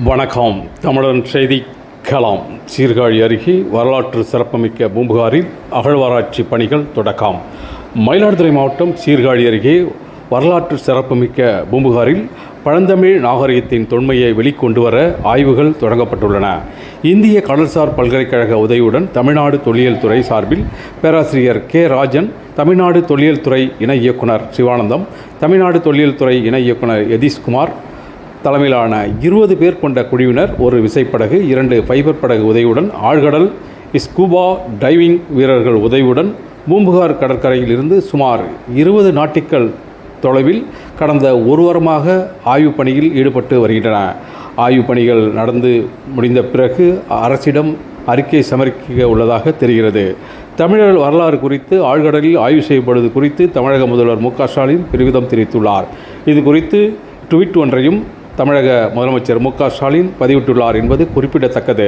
வணக்கம். தமிழன் செய்தி களம். சீர்காழி அருகே வரலாற்று சிறப்புமிக்க பூம்புகாரில் அகழ்வாராய்ச்சி பணிகள் தொடக்கம். மயிலாடுதுறை மாவட்டம் சீர்காழி அருகே வரலாற்று சிறப்புமிக்க பூம்புகாரில் பழந்தமிழ் நாகரிகத்தின் தொன்மையை வெளிக்கொண்டு வர ஆய்வுகள் தொடங்கப்பட்டுள்ளன. இந்திய கடல்சார் பல்கலைக்கழக உதவியுடன் தமிழ்நாடு தொல்லியல் துறை சார்பில் பேராசிரியர் கே. ராஜன், தமிழ்நாடு தொல்லியல் துறை இணை இயக்குனர் சிவானந்தம், தமிழ்நாடு தொல்லியல் துறை இணை இயக்குனர் யதீஷ்குமார் தலைமையிலான 20 பேர் கொண்ட குழுவினர் ஒரு விசைப்படகு, 2 ஃபைபர் படகு உதவியுடன், ஆழ்கடல் ஸ்கூபா டைவிங் வீரர்கள் உதவியுடன் பூம்புகார் கடற்கரையில் இருந்து சுமார் 20 நாட்டிக்கல் தொலைவில் கடந்த ஒரு வாரமாக ஆய்வுப் பணியில் ஈடுபட்டு வருகின்றன. ஆய்வுப் பணிகள் நடந்து முடிந்த பிறகு அரசிடம் அறிக்கை சமர்ப்பிக்க உள்ளதாக தெரிகிறது. தமிழர் வரலாறு குறித்து ஆழ்கடலில் ஆய்வு செய்யப்படுவது குறித்து தமிழக முதல்வர் மு.க. ஸ்டாலின் பெருமிதம் தெரிவித்துள்ளார். இது குறித்து ட்வீட் ஒன்றையும் தமிழக முதலமைச்சர் மு.க. ஸ்டாலின் பதிவிட்டுள்ளார் என்பது குறிப்பிடத்தக்கது.